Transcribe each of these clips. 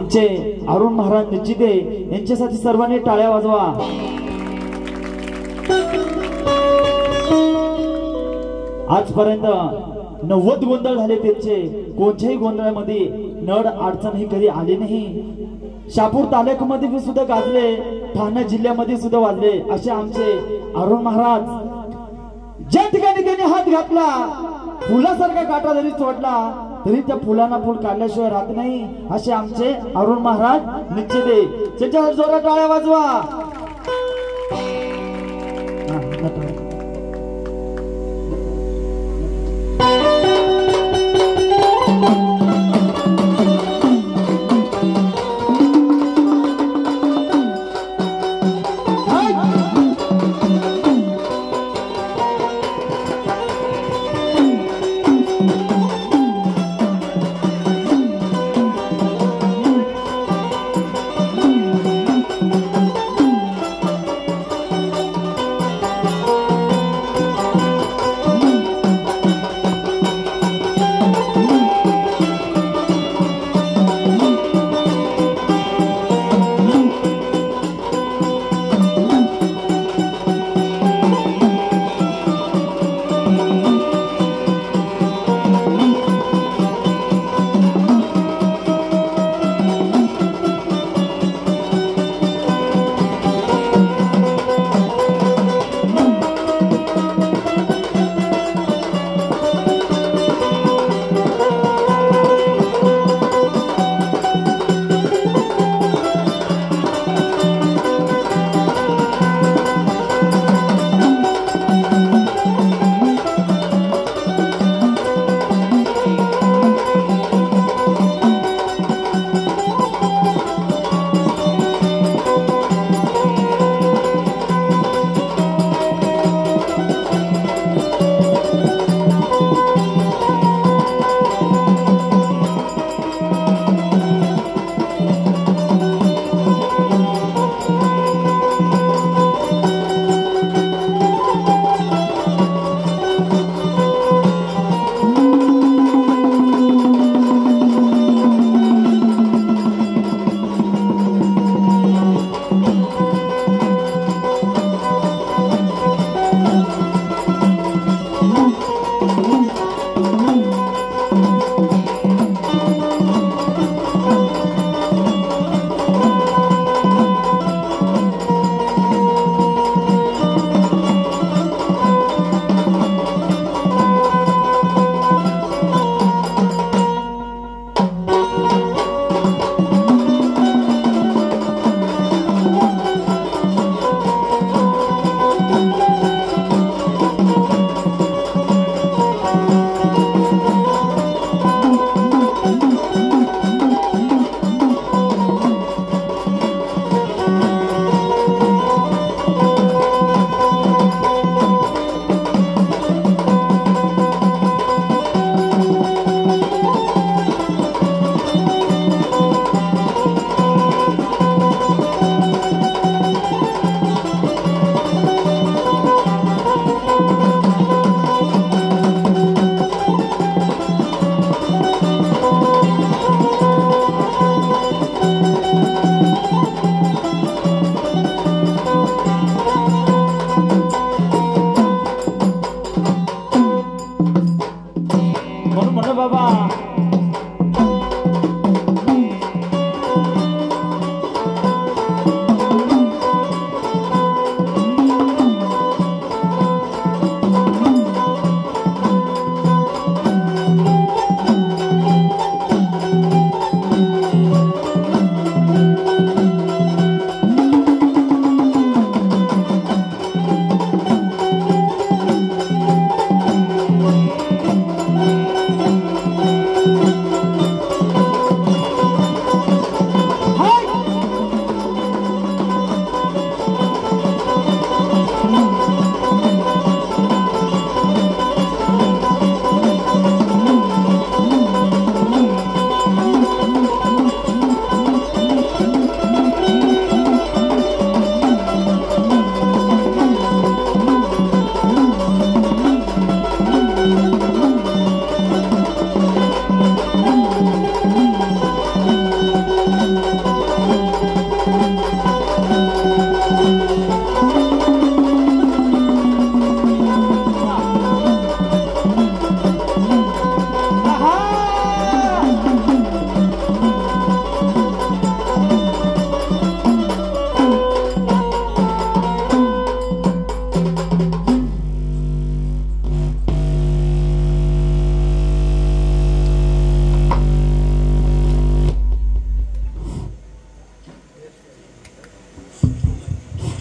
आमचे अरुण महाराज निश्चिते यांच्यासाठी सर्वांनी टाळ्या वाजवा। आजपर्यंत 90 गोंधळ झाले त्यांचे, कोणत्याही गोंधळामध्ये नड अडचण ही कधी आली नाही। शापूर तालुक्यामध्ये सुद्धा गाजले, ठाणे जिल्ह्यामध्ये सुद्धा वाजले असे आमचे अरुण महाराज। ज्या ठिकाणी त्यांनी हात घातला फुलासारखा काटा जरी सोडला तरी त्या फुलांना फुल काढल्याशिवाय राहत नाही असे आमचे अरुण महाराज निश्चिते। त्यांच्या जोरात टाळ्या वाजवा।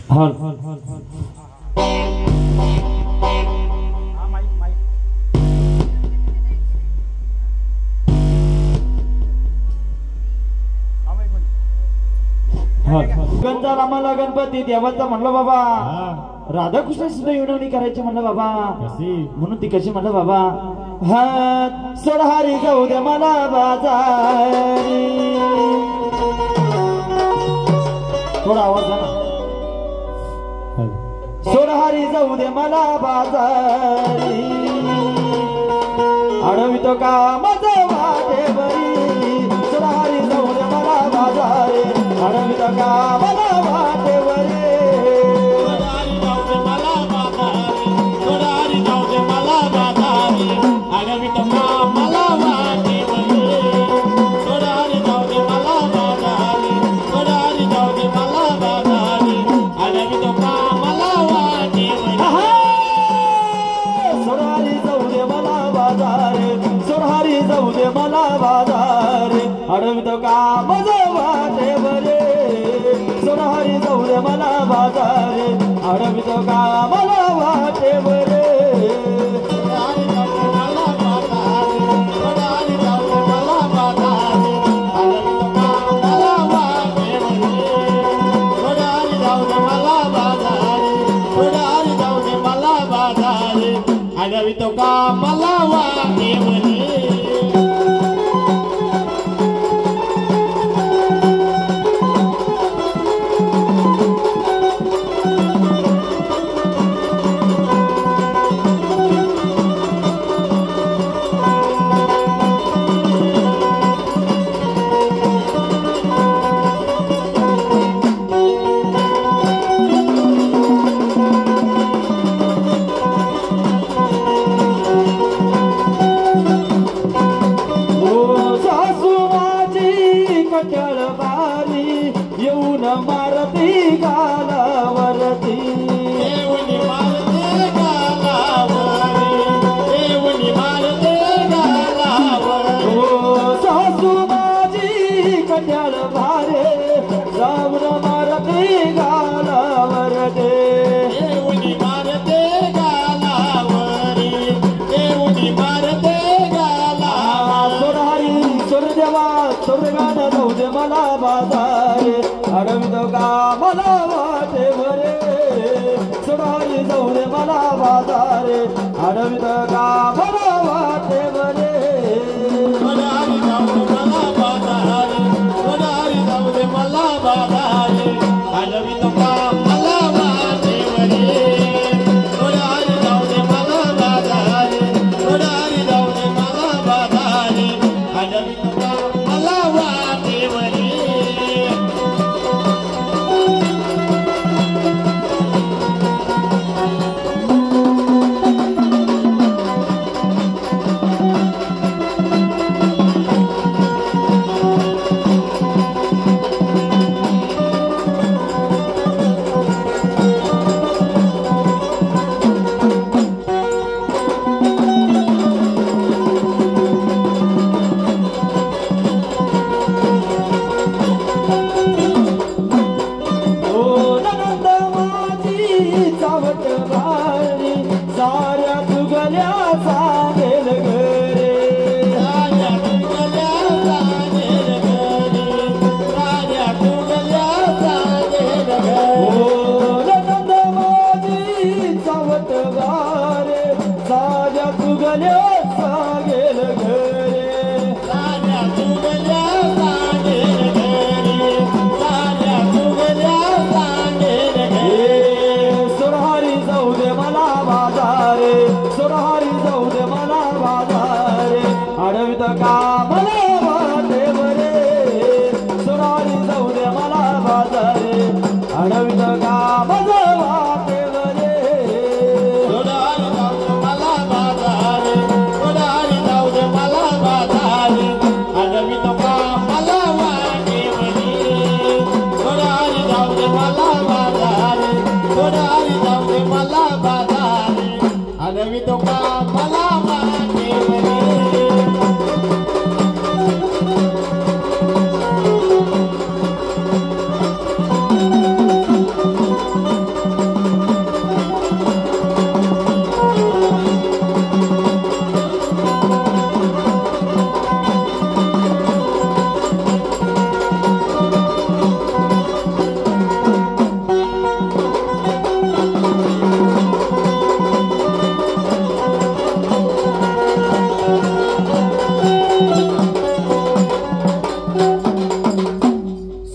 हल गंजा रामाला गणपती देवाचा म्हणलं बाबा राधाकृष्ण सुद्धा विनवणी करायची म्हणलं बाबा म्हणून ती कशी म्हणलं बाबा हा सोडहारी जाऊ दे मला बाजारी थोडा आवाज ना सोडहारी जाऊ दे मला बाजारी अडवितो का माझं वाटे बरी सोडहारी जाऊ दे मला बाजारी अडवितो का मला वाटे बरी अडवितो का माझं वाटे बरे सोनहरी जाऊ दे मला बाजारे अडवितो का मला वाटे बरे अडवितो का मला वाटे बरे मला बाजारे अडवितो का मला वाटे बरे सोडहारी जाऊ दे मला बाजारे अडवितो का मला वाटे बरे सोडहारी जाऊ दे मला बाजारे सोडहारी जाऊ दे मला बाजारे अडवितो का मला वाटे बरे सोडहारी जाऊ दे मला बाजारे सोडहारी जाऊ दे मला बाजारे अडवितो का मला वाटे बरे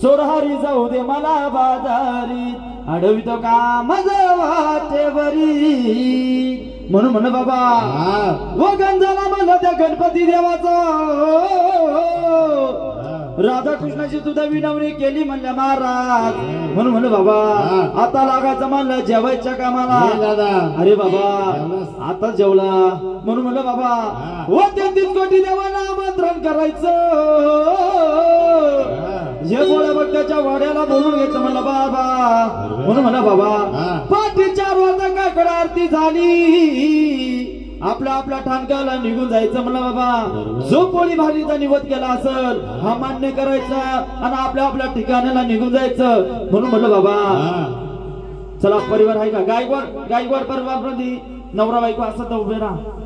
सोडहारी जाऊ दे मला बाजारी अडवितो का माझं वाटेवरी म्हणून म्हण बाबा व गंजाला म्हणलं त्या गणपती देवाचा राधाकृष्णाची तुझा विनवणी केली म्हणल्या महाराज म्हणून म्हण बाबा आता लागायचं म्हणलं जेवायच्या कामाला अरे बाबा आता जेवला म्हणून म्हणलं बाबा व 33 कोटी देवाला आमंत्रण करायचं जे बोला बघ त्याच्या वाड्याला बोलून घ्यायचं म्हणलं बाबा म्हणून म्हणा बाबा पाठी 4 वाजता काकड आरती झाली आपल्या आपल्या ठाणकाला निघून जायचं म्हणलं बाबा जो कोणी भारीचा निवत केला असेल हा मान्य करायचा आणि आपल्या आपल्या ठिकाणाला निघून जायचं म्हणून म्हणलं बाबा चला परिवार आहे का गायकवाड परिवारामध्ये नवरा बायको असं तर उभे राहा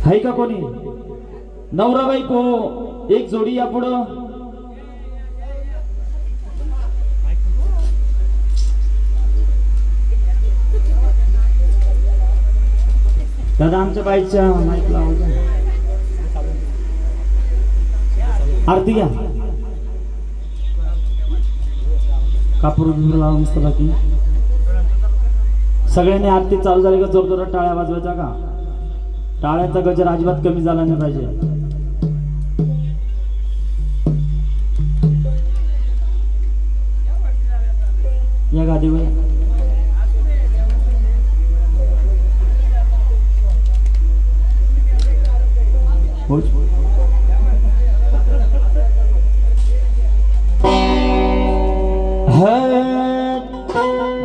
आहे का कोणी नवरा बायको एक जोडी या पुढं दादा आमच्या बाईच्या माईक लावा आरती घ्या कापूर लावा मस्त बाकी सगळ्यांनी आरती चालू झाली का जोरजोरात टाळ्या वाजवायच्या का टाळ्याचा गजर अजिबात कमी झाला नाही पाहिजे या गादीवर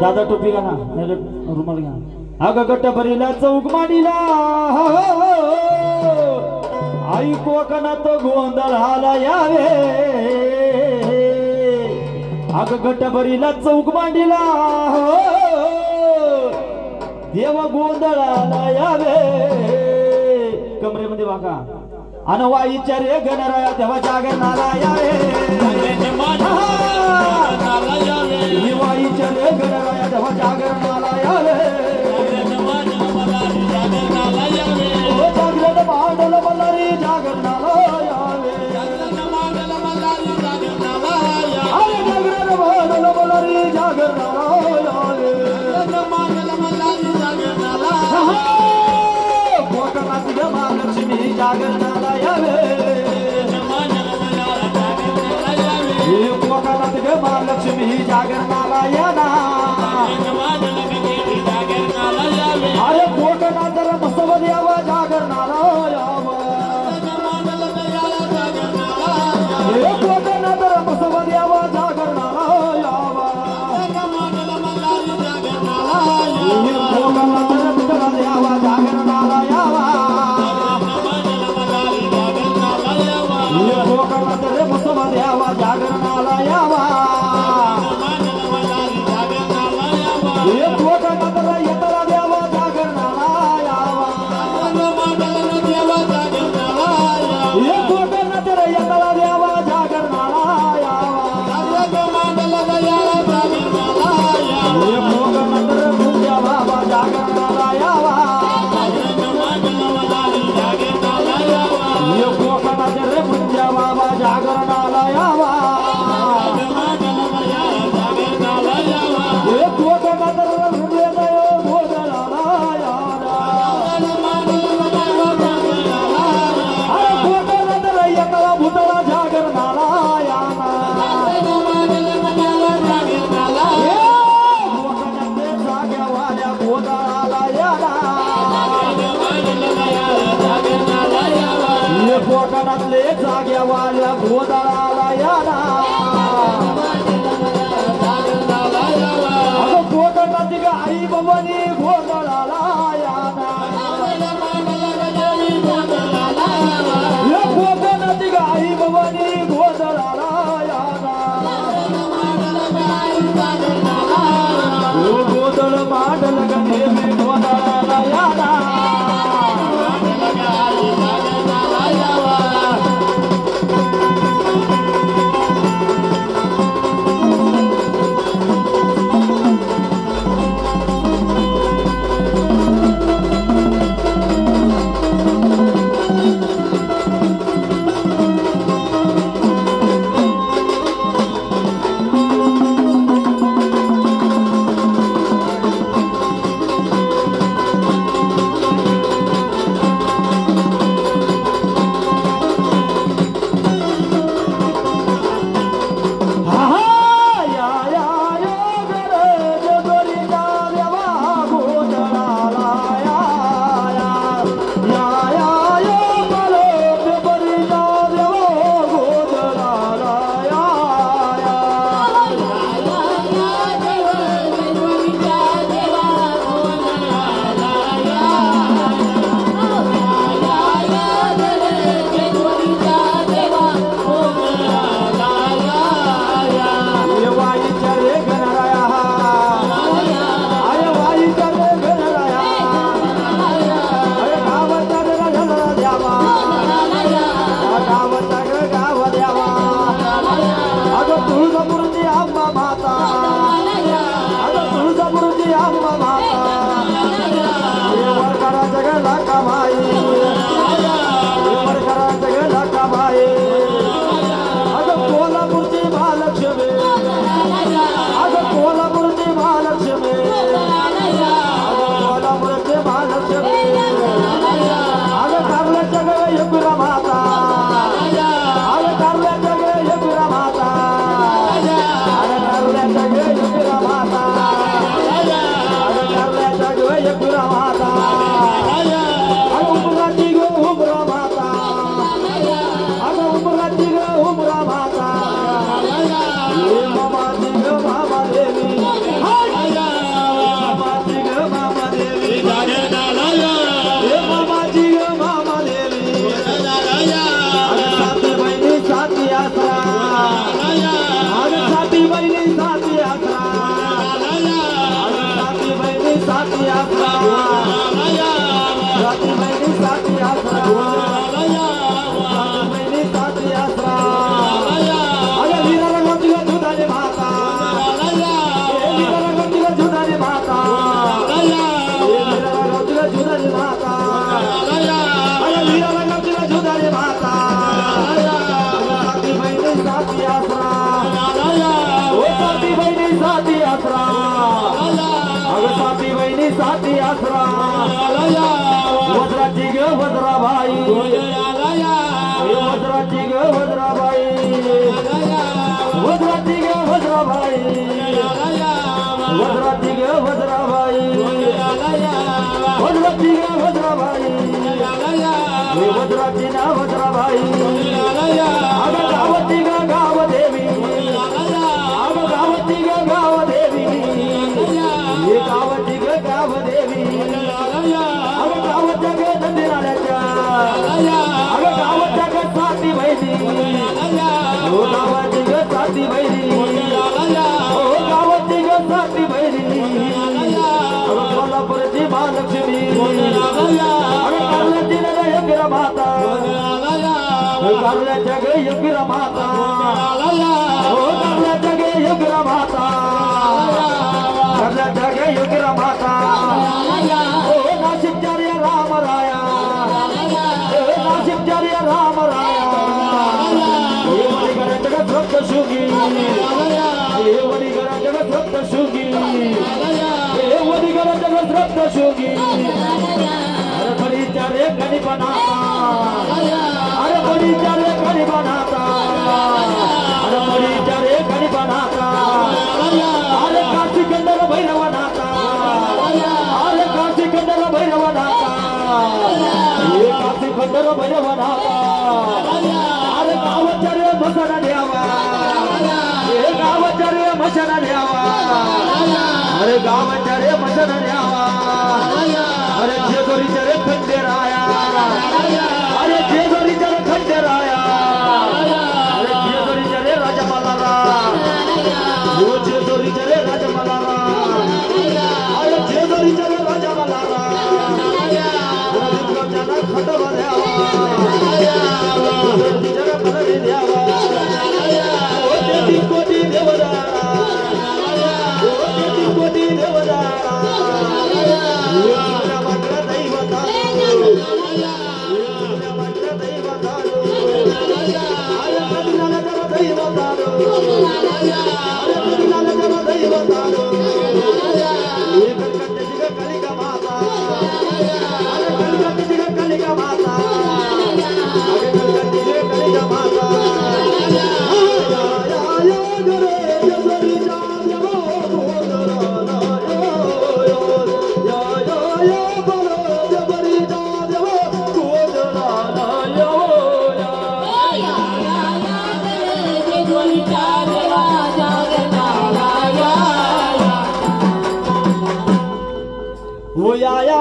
दादा टोपी घ्या ना रुमाल घ्या अग गट भरीला चौक माडीला आई कोकणात गोंधळाला यावे अग गट भरीला चौक मांडीला देव गोंधळाला यावे कमरेमध्ये वाका आणि वाईच्या रे गणराया तेव्हा जागरणाला यावे वाईच्या रे गणराया तेव्हा जागरणाला यावे जागरण भांडल मल्हारी जागरणाला यावे अरे जागरण भांडल मल्हारी जागरणाला यावे कोकणात महालक्ष्मी जागरणाला यावे कोकणात महालक्ष्मी जागरणाला याना अरे कोकणात मस्तवद यावं जागरणाला यावं कोकणात मस्तवद यावं जागरणाला यावं कोकणात यावं जागरणाला यावा कोकणात रे मस्तवद यावं जागरणाला यावा कोकणात येताला द्यावा जागरणाला यावा कोकणात येताला द्यावा जागरणाला यावा कोकणात मुंड्या बाबा जागरणाला यावा कोकणात रे मुंड्या बाबा जागरणाला यावा कोकणातले जाग्यावाल्या गोदाळाला याना कोकणात आई बाबानी गोदाळाला याना कोकणात आई बाबानी गोदाळाला याना गोदळ मांडल गणेश गोदाळाला याना लकाबाई परकरांचा ग लकाबाई अगं कोल्हापूरची महालक्ष्मी अगं कोल्हापूरची महालक्ष्मी अगं कोल्हापूरची महालक्ष्मी अगं कारल्याच्या ग एकविरा माता अगं कारल्याच्या ग एकविरा माता अगं कारल्याच्या ग एकविरा माता अगं कारल्याच्या ग एकविरा माता अगं उमराची ग उमरा माता अगं उमराची ग उमरा माता हे मामाची ग मामा देवी मामाची ग मामा देवी हे मामाची ग मामा देवी अगं साती बहिणी साती आसरा अगं साती बहिणी साती आसरा अगं साती बहिणी साती आसरा साती बहिणी साती आसरा साती बहिणी साती आसरा अगं वीराला गोंदिला दुधाने माता हे वीराला गोंदिला दुधाने माता हे वीराला गोंदिला दुधाने माता अगं वीराला गोंदिला दुधाने माता अगं साती बहिणी साती आसरा ओ साती बहिणी साती आसरा अगं साती बहिणी साती आसरा वज्राची ग वज्राबाई वज्राची ग वज्राबाई वज्राची ग वज्राबाई वज्राची ग वज्राबाई वज्राची ग वज्राबाई वज्राची ना वज्राबाई अगं गावती ग गाव देवी अगं गावती ग गाव देवी हे गावती ग गाव देवी अगं गावच्या ग नंदिनाळ्याच्या अगं गावच्या ग साती बहिणी हो गावाची ग साती बहिणी हो गावाची ग साती बहिणी अगं कोल्हापूरची महालक्ष्मी अगं कारल्याची न एकविरा माता कारल्याच्या ग एकविरा माता हो कारल्याच्या ग एकविरा माता कारल्याच्या ग एकविरा माता हो नाशिकचार्य रामराया नाशिकचार्य रामराया हे वडीकरांच्या ग सप्तशृंगी हे वडीकरांच्या ग सप्तशृंगी हे वडीकरांच्या ग सप्तशृंगी अरे बडीच्या रे गणिपनाता अरे बडीच्या रे गणिपनाता अरे बडीच्या रे गणिपनाता अरे काशी कंदर भैरवनाथा अरे काशी कंदर भैरवनाथा हे काशी कंदर भैरवनाथा अरे गावच्या रे मसणा द्यावा हे गावच्या रे मसणा द्यावा अरे गावच्या रे मसणा द्यावा अरे जेजुरीच्या रे खंडेराया अरे जेजुरीच्या रे खंडेराया अरे जेजुरीच्या रे राजमलारा हो जेजुरीच्या रे राजमलारा अरे जेजुरीच्या रे राजमलारा खंडोबा द्यावा जेजुरीच्या रे पदवी द्यावा हो तेहतीस कोटी देवदारा हो तेहतीस कोटी देवदारा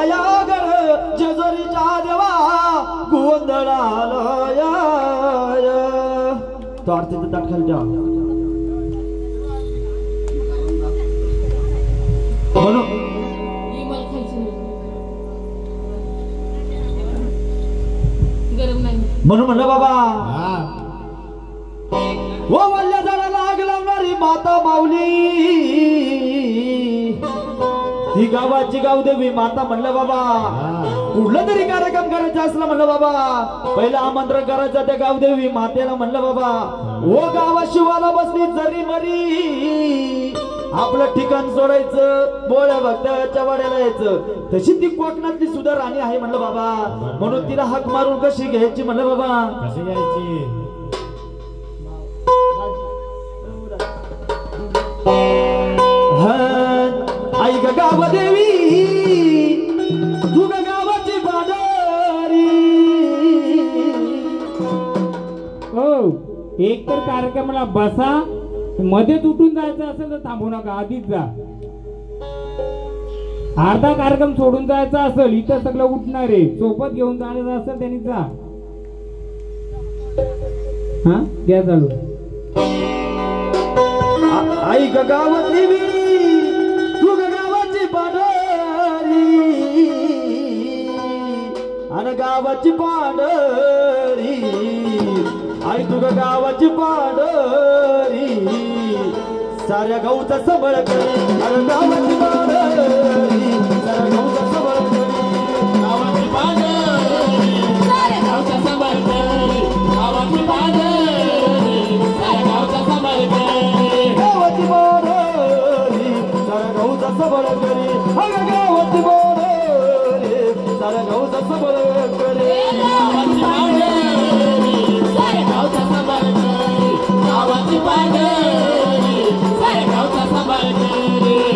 या गर जेजुरीच्या देवा गोंधळाला तो आरतीचं ताट खाली ठेवा म्हणून म्हणलं बाबा ओ वल्ल्या झाडाला आग लावणारी माता माऊली ही गावाची गावदेवी माता म्हणलं बाबा कुठला तरी कार्यक्रम करायचा असला म्हणलं बाबा पहिलं आमंत्रण करायचं त्या गावदेवी मातेला म्हणलं बाबा ओ गावा शिवाला बसली जरी मरी आपलं ठिकाण सोडायचं बोळ्या भक्ताच्या वाड्याला यायचं तशी ती कोकणातली सुद्धा राणी आहे म्हणलं बाबा म्हणून तिला हाक मारून कशी घ्यायची म्हणलं बाबा कशी घ्यायची आई ग गावदेवी तू ग गावाची बाजारी हो एक तर कार्यक्रमाला बसा मध्येच उठून जायचं असेल तर थांबू नका आधीच जा अर्धा कार्यक्रम सोडून जायचा असेल इथं सगळं उठणार आहे सोबत घेऊन जायचं असेल त्यांनी जा हा घ्या चालू आई ग गावदेवी तू ग गावाची बाजारी आणि गावाची पाडरी आई तू ग गावाची पाडरी साऱ्या गावचा सबळ करी अरे गावाची पाडरी साऱ्या गावचा सबळ करी गावाची पाडरी साऱ्या गावचा सबळ करी गावाची पाडरी साऱ्या गावचा सबळ करी गावाची पाडरी साऱ्या गावचा सबळ करी अरे गावाची पाडरी साऱ्या गावचा सबळ करी गावाची पाडरी साऱ्या गावचा सबळ करी गावाची पाडरी साऱ्या गावचा सबळ करी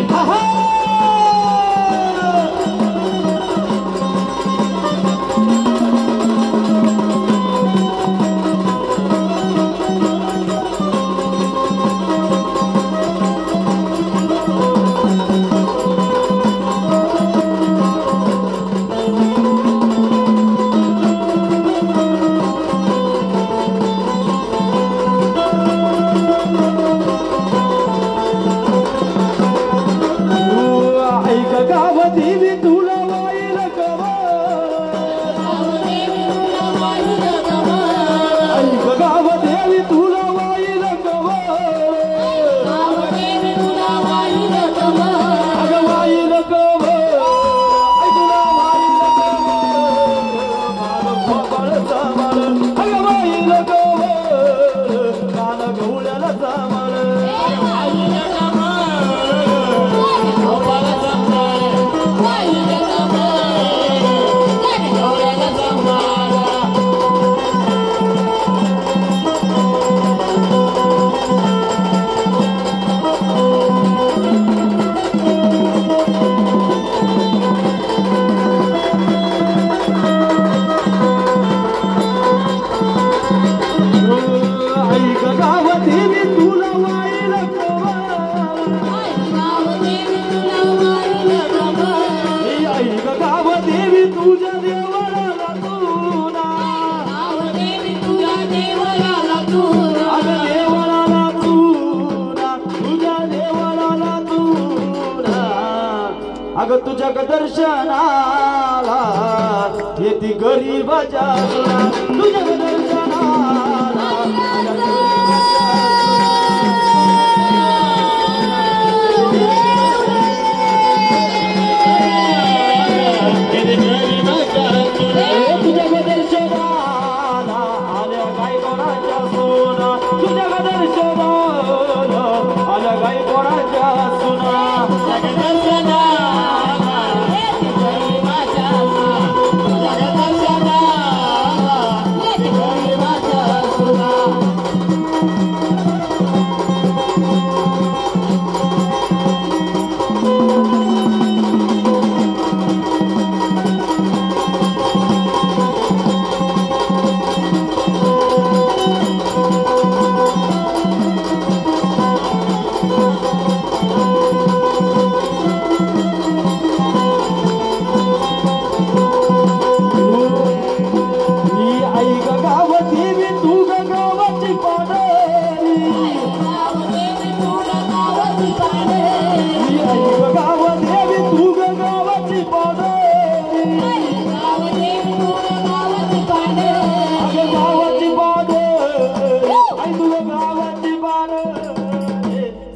अगं तुझ्या दर्शनाला येती गरीबाच्या तुझ्या दर्शनाला तुझ्या दर्शनाला आल्या गाय कोणाच्या सोना तुझ्या दर्शनाला आल्या गाय कोणाच्या सोना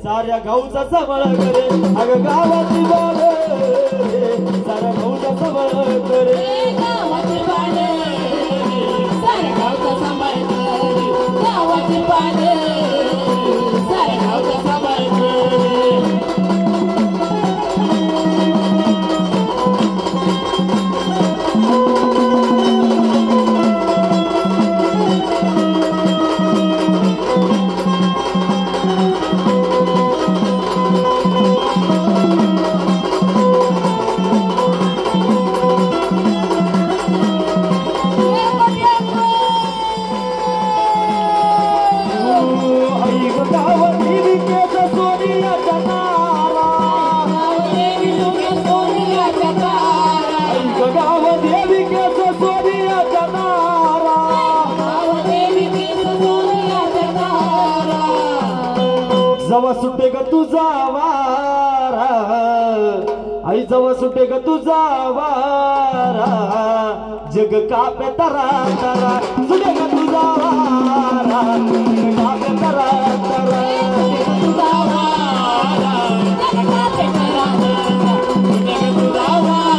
साऱ्या गावचा सबळ करे अगं गावाची बाळ साऱ्या गावचा गावचा सवय करे गावाचे पाने सारे गावचा सांभाळ करे गावाचे पाने सारे गावचा सांभाळ करे जवा सुटे ग तुझा वारा आई जवा सुटे ग तुझा वारा जग कापे तरा तरा सुटे ग तुझा वारा जग कापे तरा तरा तुझा वारा जग कापे तरा तरा सुटे ग तुझा वारा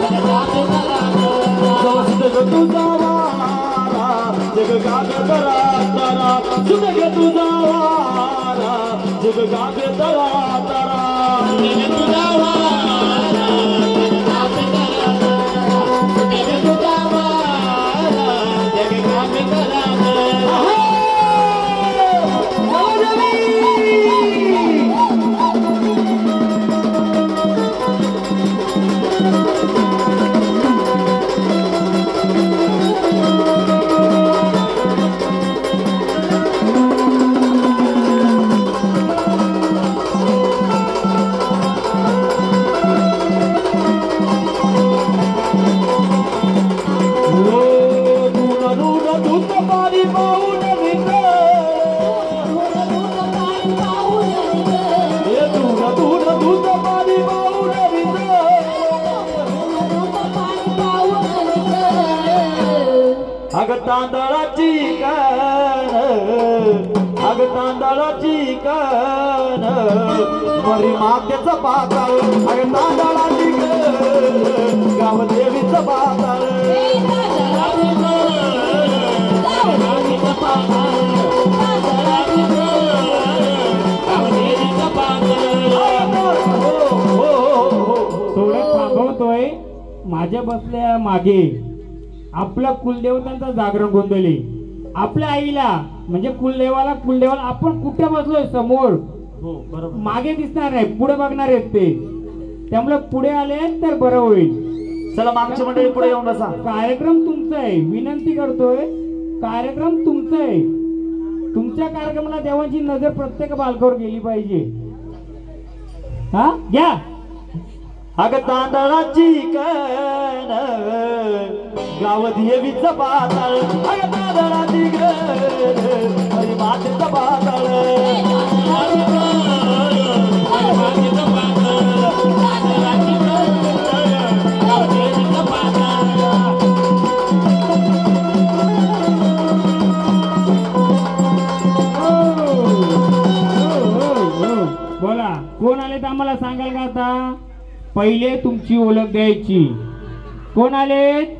जग कापे तरा तरा जवा सुटे ग तुझा वारा जग कापे तरा तरा सुटे ग तुझा वारा जग कापे तरा तरा सुटे ग तुझा वारा जग कापे तरा तरा सुटे ग तुझा वारा जग कापे तरा तरा अग तांदळाची कान अग तांदळाची कान मरी मातेचं पाताळ अग तांदळाची कान गाव देवीचं पाताळ थोडं थांबवतोय माझ्या बसल्या मागे आपल्या कुलदेवतांचा जागरण गोंधळी आपल्या आईला म्हणजे कुलदेवाला आपण कुठे बसलोय समोर हो बरोबर मागे दिसणार नाही पुढे बघणार आहेत ते त्यामुळे पुढे आले तर बरं होईल चला मागची मंडळी पुढे येऊन बसा कार्यक्रम तुमचा आहे विनंती करतोय कार्यक्रम तुमचा आहे तुमच्या कार्यक्रमाला देवाची नजर प्रत्येक बालकावर गेली पाहिजे हा घ्या अग तांदळाची कान गाव देवीचं पाताळ अग तांदळाची कान मरी मातेचं पाताळ बोला कोण आले तर आम्हाला सांगाल का आता पहिले तुमची ओळख द्यायची कोण आलेत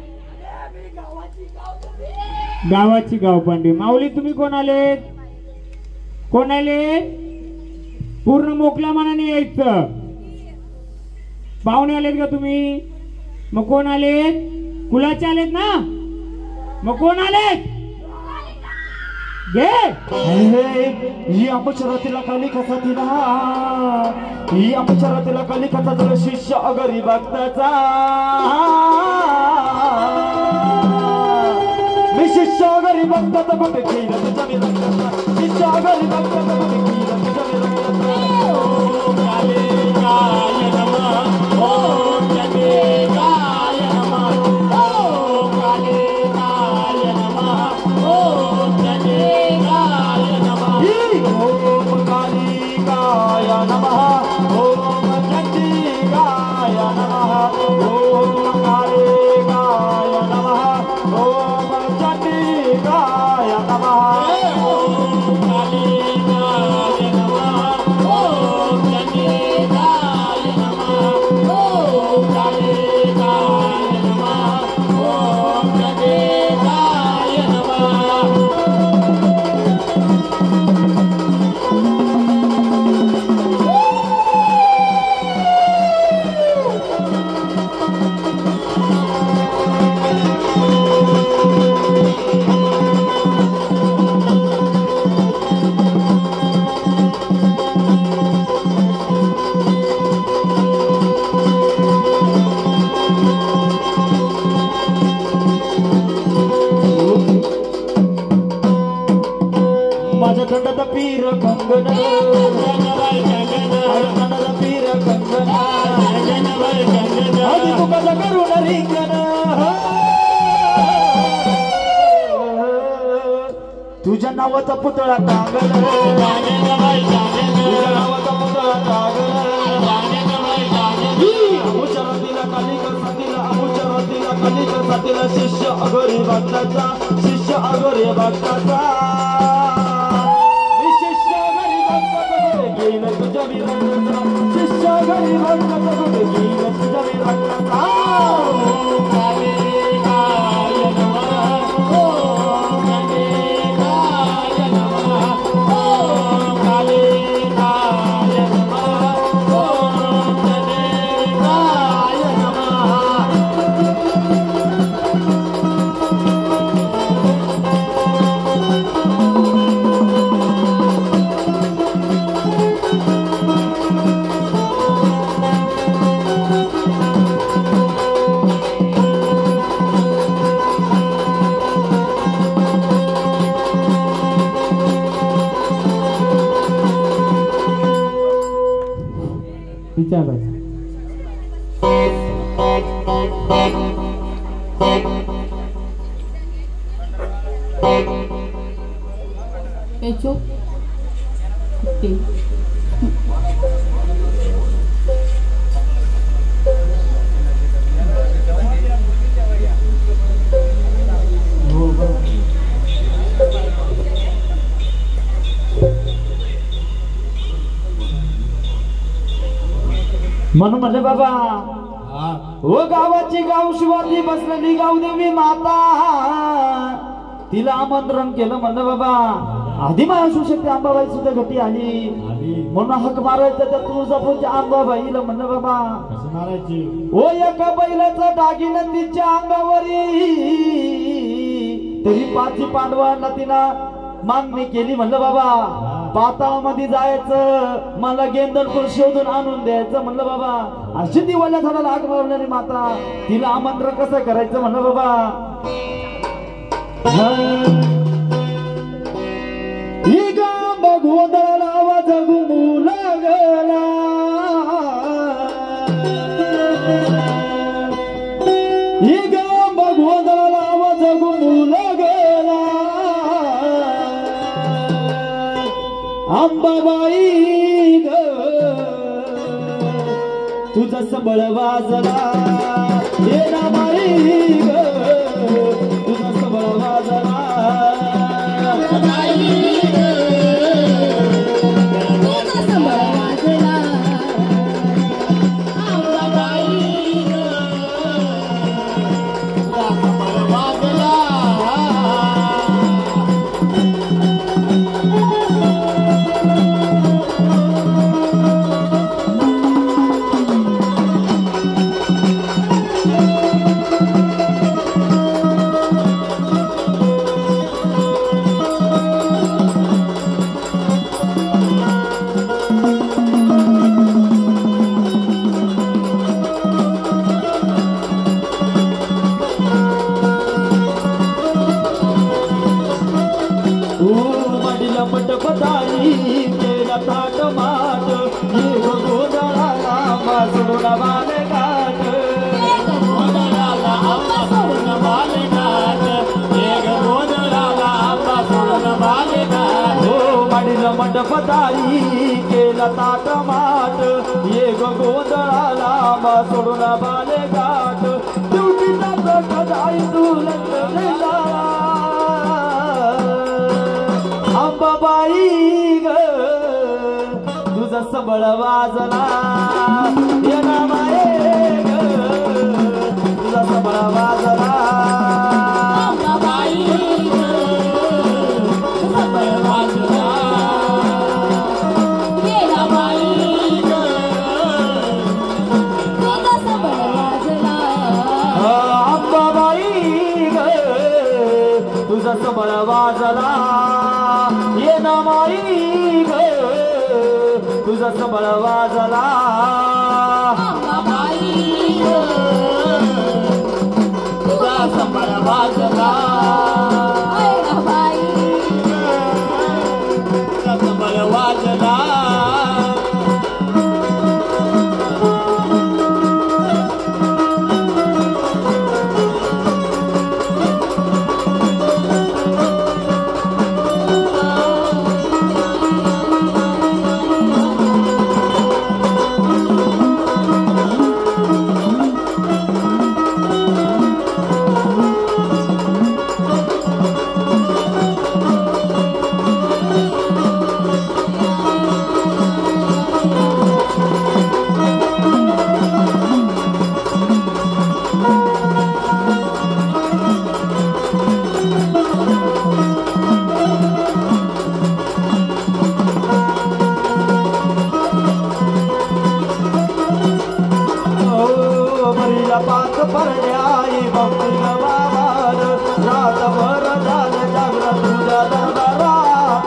गावाची गावपांडी माऊली तुम्ही कोण आलेत पूर्ण मोकल्या मनाने यायचं पाहुणे आलेत का तुम्ही मग कोण आलेत कुलाचे आलेत ना मग कोण आलेत घे ही अपचरातीला काली कसा तिला ही अपचरातीला काली कसा तुला शिष्य अगरी भक्ताचा मी शिष्य अगरी भक्ताचा कुठे केलं तुझ्या मी रक्ताचा शिष्य अगरी भक्ताचा कुठे केलं तुझ्या मी रक्ताचा ओम कालिकाय नमः ओम जगेकाय नमः ओम कालिकाय नमः ओम जगेकाय नमः ओम कालिकाय नमः ओम जगेकाय नमः ओम कालिकाय नमः ओम जगेकाय नमः थंडत पीर कंगन थंडत पीर कंगन आधी तुका करून रिंगण तुझ्या नावाचा पुतळा टांगण तुझ्या नावाचा पुतळा टांगण अमुचरातीला कालिका साथीला अमुचरातीला कालिका साथीला शिष्य अगोरी भक्ताचा शिष्य अगोरी भक्ताचा शिष्य अगोरी भक्ताचा घेईल तुझ्या विराटाचा शिष्य अगोरी भक्ताचा घेईल तुझ्या विराटाचा म्हणून म्हणले बाबा ओ गावाची गाव शिवाजी बसलेली गावदेवी माता तिला आमंत्रण केलं म्हणलं बाबा आधी असू शकते अंबाबाई सुद्धा घटी आली म्हणून हक मारायचं त्या तुळजापूरच्या अंबाबाईला म्हणलं बाबा कसं मारायची ओ एका बैलाचा दागिना तिच्या अंगावरी तरी पाची पांडवांना तिनं मागणी केली म्हणलं बाबा पाताळामध्ये जायचं मला गेंदरपूर शोधून आणून द्यायचं म्हणलं बाबा अशी दिवाळ्या झाडाला आग मारणारी माता तिला आमंत्रण कसं करायचं म्हणलं बाबा ही गाव भगवंताला आवाज घुमू लागला ही गाव भगवंताला आवाज घुमू लागला अंबाबाई ग तुझा सबळ वाजला हे रामाई ग तुझा सबळ वाजला मंडपदारी केला ताट माट ये गोंधळाला मा सोडून बाले गाठ दिवटीचा प्रकाश आई तुला अंबाबाई ग तुझा सबळ वाजला ये नामाये ग तुझा सबळ वाजला सबळ वाजला ये नामाई ग तुझा सबळ वाजला तुझा सबळ वाजला अंबाबाई तुझ्या दरबारात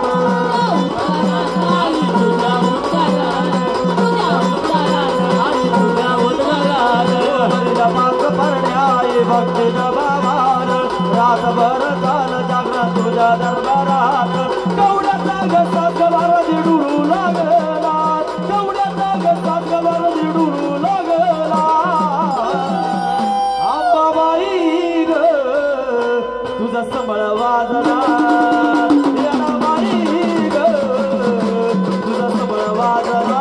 माग परण्याई भक्ती बाबार रातभर काल जागरण तुझ्या दरबारात कवड्याचा घसात बारदी डुळू लागला कवड्याचा घसात बारदी डुळू लागला आंबाबाई ग तुझा संबळ वाजला येणाबाई ग तुझा संबळ वाजला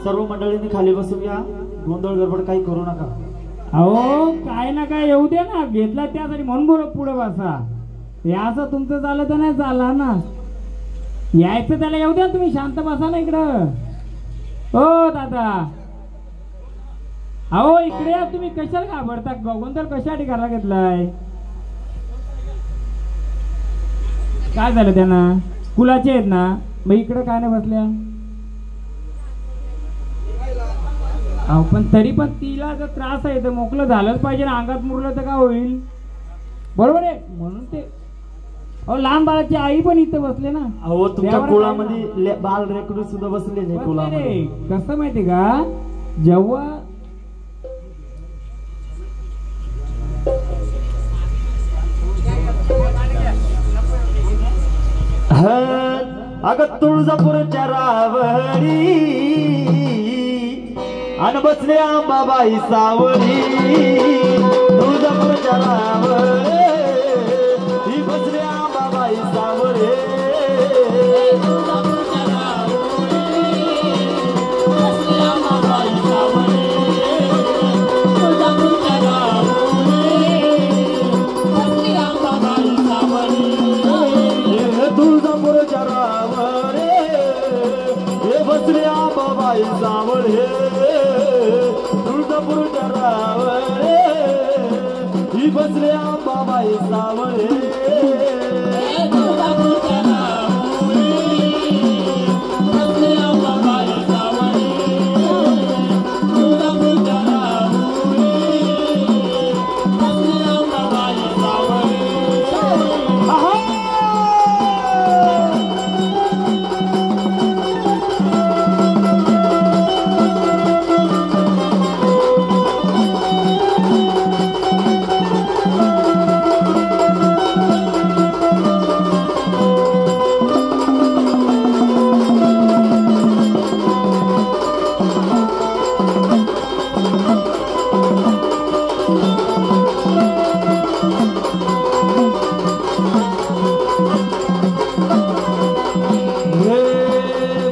सर्व मंडळींनी खाली बसून घ्या गोंधळ गडबड काही करू नका अहो काय ना काय येऊ दे ना घेतला त्यासाठी म्हणून बोल पुढे बसा हे असं तुमचं झालं तर नाही झाला ना यायचं त्याला येऊ द्या तुम्ही शांत बसा ना इकडं हो दादा अहो इकडे या तुम्ही कशाला घाबरता गोंधळ कशासाठी करायला घेतलाय काय झालं त्यांना कुलाचे आहेत ना मग इकडं काय नाही बसल्या अहो पण तरी पण तिला जर त्रास आहे तर मोकळं झालंच पाहिजे ना अंगात मुरलं तर काय होईल बरोबर आहे म्हणून ते अहो लहान बाळाची आई पण इथं बसले ना अहो तुमच्या कुळामध्ये बाल रेकडू सुद्धा बसले कुळामध्ये कसं माहिती का जेव्हा अगं तुळजापूरच्या रावडी अन बसले आंबाबाई सावळी तुळजापूरच्या रावडी ही बसले आंबाबाई सावळी तुळजापूरच्या रावडी हे बसले आंबाबाई सावळी तुळजापूरच्या रावळे ही बसले आंबाबाई सावळे तुळजापूरच्या रावळे बसले आंबाबाई सावळे तुळजापूरच्या रावळे बसले आंबाबाई सावळे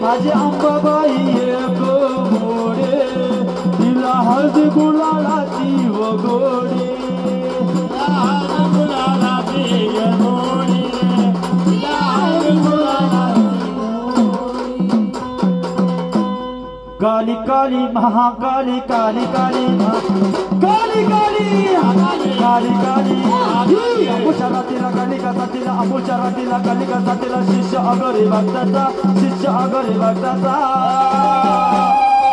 माझी अंबाबाई एक मोडे तिला हळद गुलालाची वगोडे काली काली महाकाली काली काली काली काली काली काली अमुच्या रातीला कालिका जातीला अमुच्या रातीला कालिका जातीला शिष्य अगरे भक्ताचा शिष्य अगरे भक्ताचा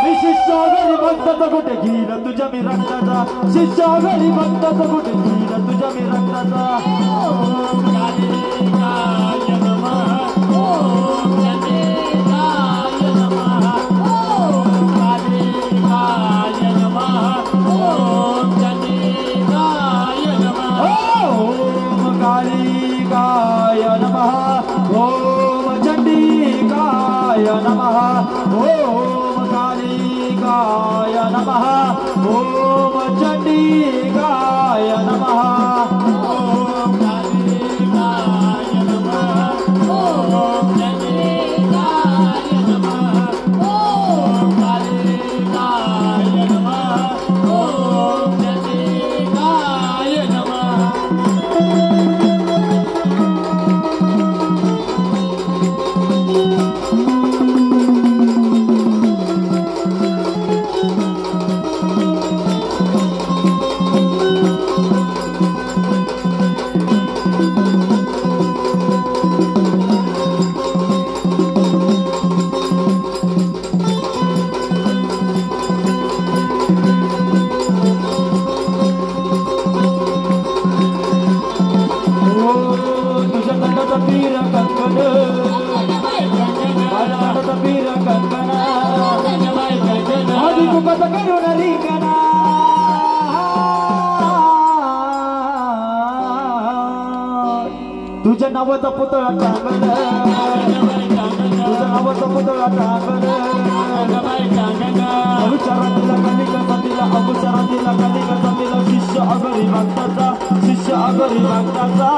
मी शिष्य अगरी भक्ताचा कुठे घेईल तुझ्या मी रक्ताचा शिष्य अगरी भक्ताचा कुठे घेईल तुझ्या मी रक्ताचा कालिकाय नमः ओम चंडिकाय नमः ओम कालिकाय नमः ओम चंडिकाय नमः ओम कालिकाय नमः ओम चंडिकाय नमः ओम कालिकाय नमः ओम हळदी कुंकवाचं करून रिंगणा तुझ्या नावाचा पुतळा टांगल तुझ्या नावाचा पुतळा टांगल अवचारातीला कलिका संधीला अवचारातीला कलिका संधीला शिष्य अगरी भक्ताचा शिष्य अगरी भक्ताचा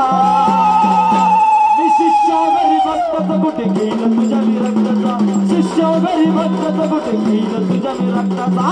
मी शिष्य अगरी भक्ताचा कुठे घेईल तुझ्या मी रक्ताचा शिष्य अगरी भक्ताचा कुठे घेईल तुझ्या मी रक्ताचा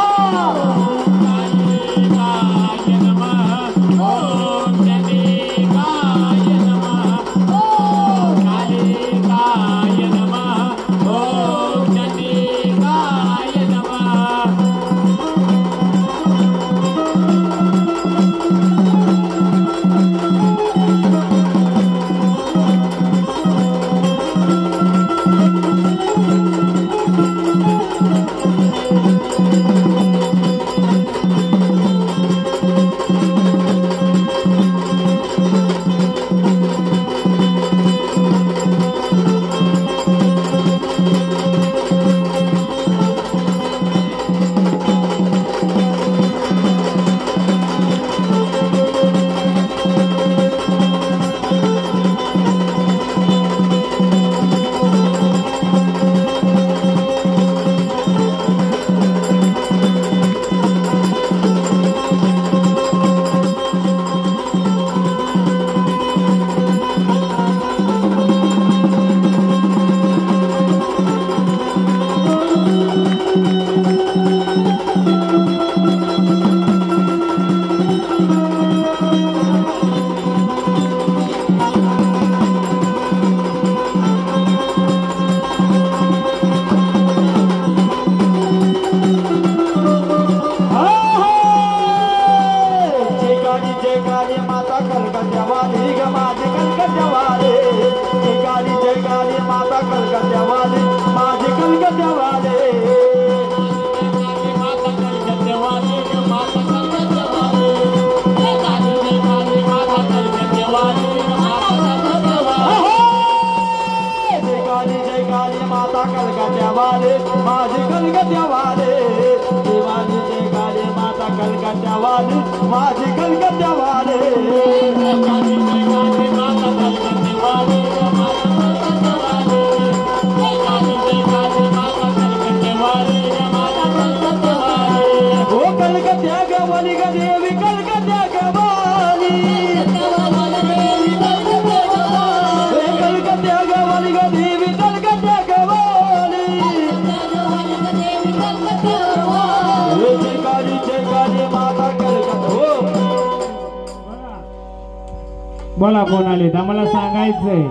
बोला कोण आले आम्हाला सांगायचंय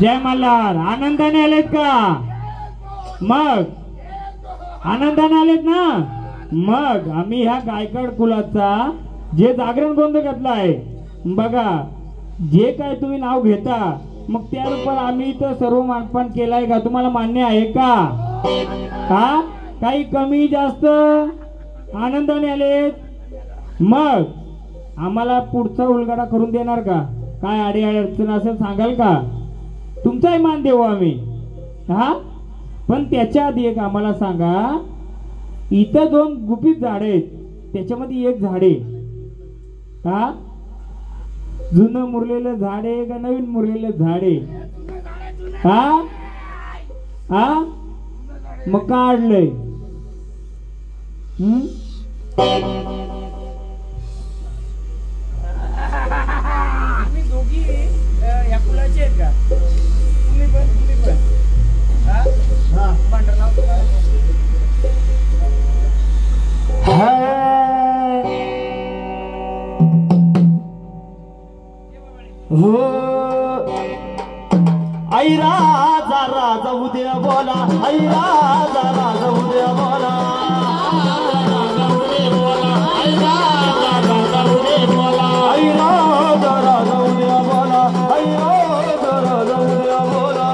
जय मल्हार आनंदाने आलेत का मग आनंदाने आलेत ना मग आम्ही ह्या गायकवाड कुलाचा जे जागरण गोंधळ घातलाय बघा जे काय तुम्ही नाव घेता मग त्या रूपात आम्ही तर सर्व मानपान केलाय का तुम्हाला मान्य आहे का हा काही कमी जास्त आनंदाने आलेत मग आम्हाला पुढचा उलगडा करून देणार का काय अडी अडचण असेल सांगाल का तुमचाही मान देऊ आम्ही हा पण त्याच्या आधी एक आम्हाला सांगा इथं 2 गुपित झाडे आहेत त्याच्यामध्ये एक झाडे हा जुनं मुरलेलं झाडे का नवीन मुरलेलं झाडे हा हा मग काढलंय आई राजा राजा उद्या बोला आई राजा राजा उद्या बोला आई राजा राजा उद्या बोला आई राजा राजा उद्या बोला आई राजा राजा उद्या बोला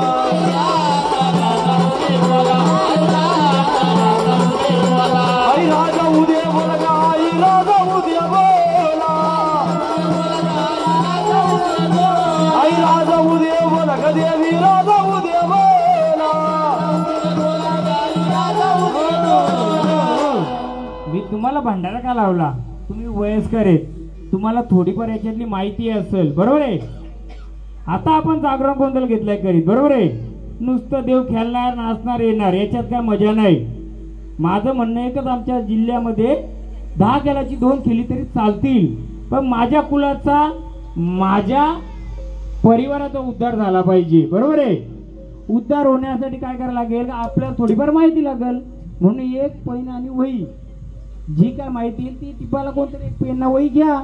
आई राजा उद्या बोला का आई राजा उद्या बोला आई राजा उद्या बोला का देवी राजा उद्या बोला मी तुम्हाला भंडारा का लावला? तुम्ही वयस्कर आहेत, तुम्हाला थोडीफार याच्यातली माहिती असेल, बरोबर आहे. आता आपण जागरण गोंधळ घेतलाय करीत, बरोबर आहे. नुसतं देव खेळणार, नाचणार, येणार, याच्यात काय मजा नाही. माझं म्हणणं एकच, आमच्या जिल्ह्यामध्ये 10 खेळाची 2 खेळी तरी चालतील, पण माझ्या कुलाचा, माझ्या परिवाराचा उद्धार झाला पाहिजे, बरोबर आहे. उद्धार होण्यासाठी काय करायला लागेल? आपल्याला थोडीफार माहिती लागेल. म्हणून एक पेन आणि वही, जी काय माहिती येईल ती टिपाला कोणतरी एक पेन ना वही घ्या.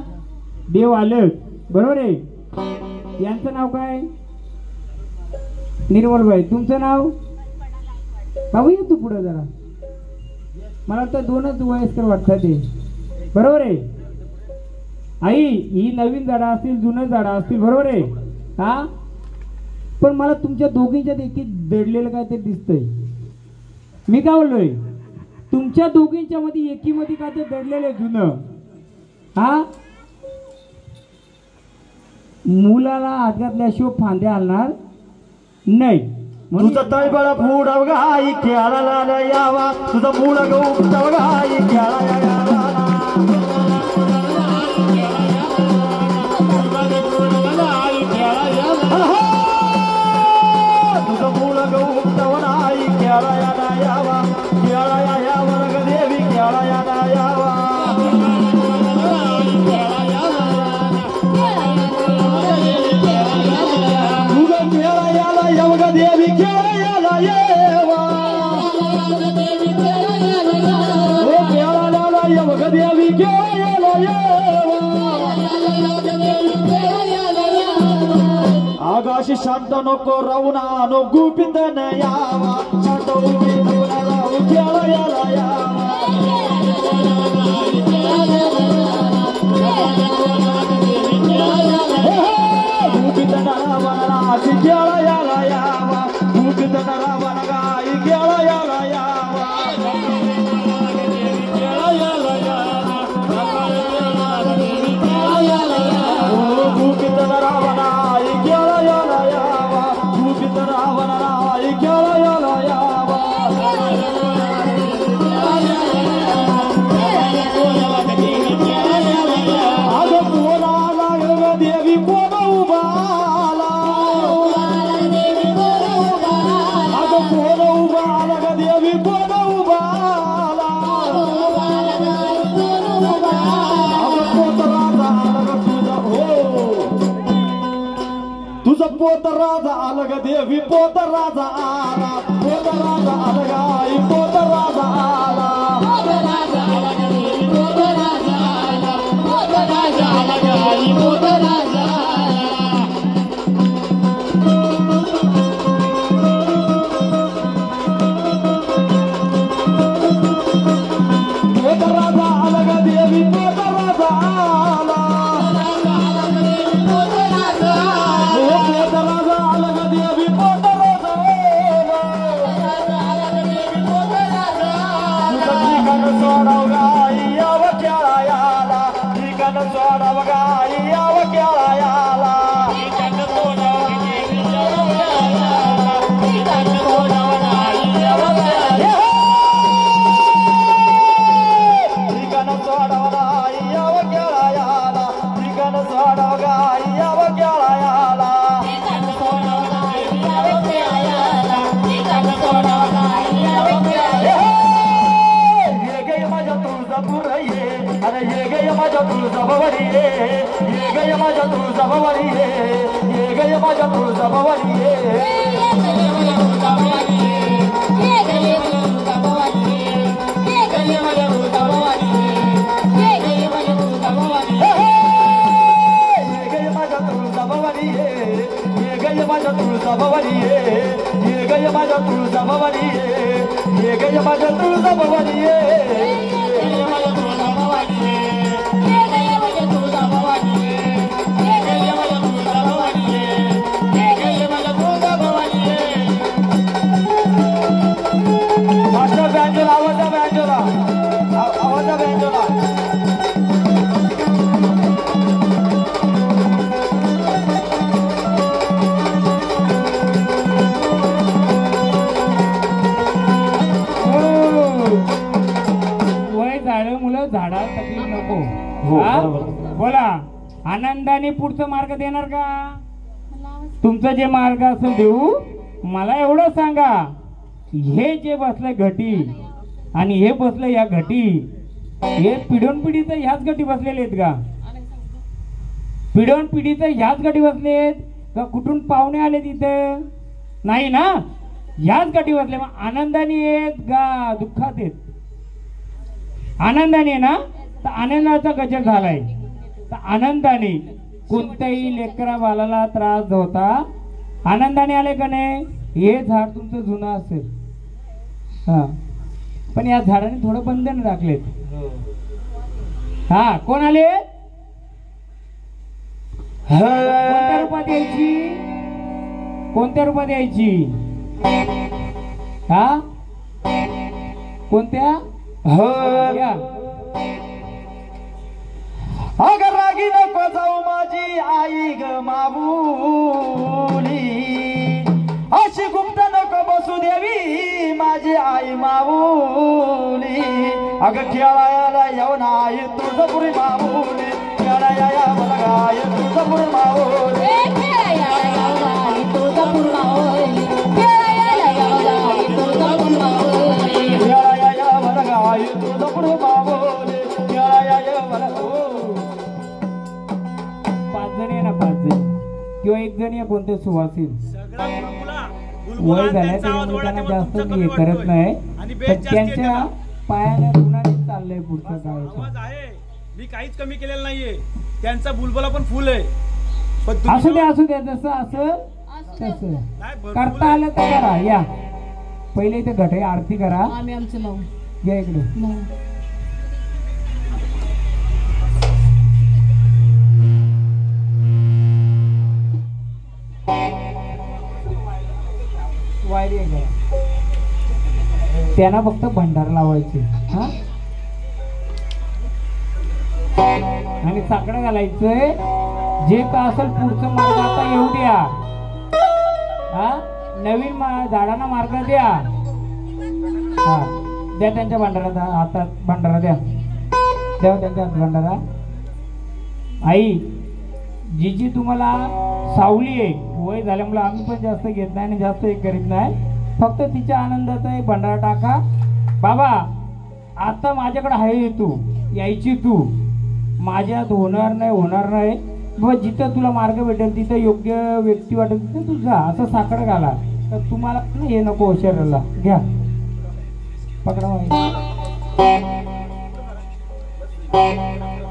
देव आलं, बरोबर आहे. यांचं नाव काय? निर्मलबाई. तुमचं नाव? बाबू ये तू पुढे जरा. मला वाटतं 2च वयस्कर वाटतात ते, बरोबर आहे. आई, ही नवीन झाडं असतील, जुनं झाडं असतील, बरोबर आहे. हा, पण मला तुमच्या दोघींच्यात एकी दडलेलं काय ते दिसतंय. मी काय बोललोय? तुमच्या दोघींच्या मध्ये एकीमध्ये काय ते दडलेलं जुनं. हा, मुलाला हात घातल्याशिवाय फांद्या हलणार नाही. तुझं तळबळ फुडव गाई खेळायला यावा, तुझं मूळ गौतव गाई खेळायला यावा. तुझं मूळ गौतव नाही खेळायला यावा, खेळाया यावा रग देवी खेळायला यावा. तुझं खेळायला यावग देवी खेळायला येवा. ओ खेळायला यावग देवी खेळायला येवा. आगाशी शांत नको राहूना नो गुपित न यावा, शांत उभी नको राहू खेळायला यावा. गुपित न रावणा खेळायला यावा, गुपित न रावण गाई खेळायला यावा. गुपित न रावणा खेळायला यावा, गुपित रावण राई खेळायला यावा. अगं कोणाला ग देवी कोण उभाला, अगं कोण उभाला ग देवी कोण उभाला. अगं पोतरा झाला ग तुझा, हो तुझं पोतराजा आलं ग देवी, पोतराजा आला, पोतराजा आलं गाई, पोतराजा आला. पोतराजा आलं ग देवी, पोतराजा आला. पोतराजा आलं ग देवी, पोतराजा आला. ठिकाण सोडाव गाई याव खेळायला, ठिकाण सोडाव गाई याव खेळायला. ठिकाण सोडाव गाई याव खेळायला, ठिकाण सोडाव गाई याव खेळायला. ये गय माझ्या तुळजापूर ये, अरे ये गय माझ्या तुळजाभवानी ये, ये गय माझ्या तुळजाभवानी ये, ये गय माझ्या तुळजाभवानी ये. माझ्या तुळजाभवानी ये, ये गय माझ्या तुळजाभवानी ये, ये गय माझ्या तुळजाभवानी ये. मास्टर बँजोला, आवाजा बँजोला, आवाजा बँजोला. राहिलं मुलं झाडाला तकलीफ नको. हो, हा? बरोबर. बोला आनंदाने पुढचं मार्ग देणार का? तुमचं जे मार्ग असेल देऊ. मला एवढं सांगा, हे जे बसलंय घटी आणि हे बसलं या घटी, हे पिढोन पिढी तर ह्याच घटी बसलेले आहेत का? पिढोन पिढी तर ह्याच घटी बसलेत का? कुठून पाहुणे आले तिथे? नाही ना, ह्याच घटी बसले. मग आनंदाने येत का दुःखात येत? आनंदाने ना, तर आनंदाचा गजर झालाय. तर आनंदाने कोणत्याही लेकरा बालाला त्रास होता आनंदाने आले का नाही? हे झाड तुमचं जुनं असेल, हा, पण या झाडाने थोडं बंधन राखलेत. हा, कोण आले? कोणत्या रूपात यायची? कोणत्या रूपात यायची? हा, कोणत्या? या. अगर रागी नको जाऊ माझी आई ग माऊली, अशी गुप्त नको बसू देवी माझी आई माऊली. अगं खेळायला येऊन आई तुळजापुरी माऊली, खेळायला बघाय तुळजापुरी माऊली. खेळायला बघाय तुळजापुरी माऊली, खेळायला बघा. 5 जण आहे ना, 5 जण किंवा 1 जण या कोणते सुवासीन वय झाल्या त्याच्यामुळे त्यांना जास्त हे करत नाही, पण त्यांच्या पायाने गुणाने चाललंय पुढच्या काळाचं. मी काहीच कमी केलेलं नाहीये, त्यांचा बुलबुला पण फुल आहे. पण असू द्या असू द्या, जसं असं तसं करता आलं तर करा. या पहिले इथे घटे आरती करा. आम्ही आमचं लावू. या इकडे. वायरी आहे का? त्यांना फक्त भंडार लावायचे. हा, आणि साकडं घालायचंय. जे का असेल पुढचं मार्ग आता येऊ द्या. हा, नवीन झाडांना मार्ग द्या. हा, द्या त्यांच्या भांडारात हातात भंडारा द्या. द्या त्यांच्या हात भंडारा. आई जी तुम्हाला सावली आहे, वय झाल्यामुळे आम्ही पण जास्त घेत नाही आणि जास्त हे करीत नाही. फक्त तिच्या आनंदाचा एक भंडारा टाका. बाबा आता माझ्याकडे आहे, तू यायची, तू माझ्यात होणार नाही. बाबा जिथं तुला मार्ग भेटेल तिथं योग्य व्यक्ती वाटेल तिथं तू जा. असं साखर घाला. तर तुम्हाला हे नको शरीराला. घ्या, पकडा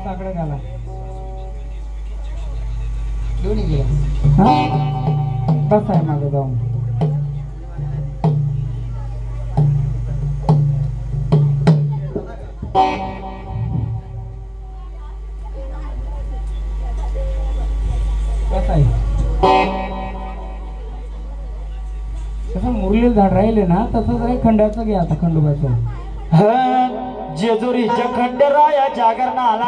साखर घाला. दोन्ही घ्या. हा, बस आहे मागे जाऊन. कसं आहे? तसं मुरलेलं झाड राहिले ना, तसंच आहे खंडाचं घ्या आता, खंडोबाचं. जेजुरीच्या खंडराया जागरणाला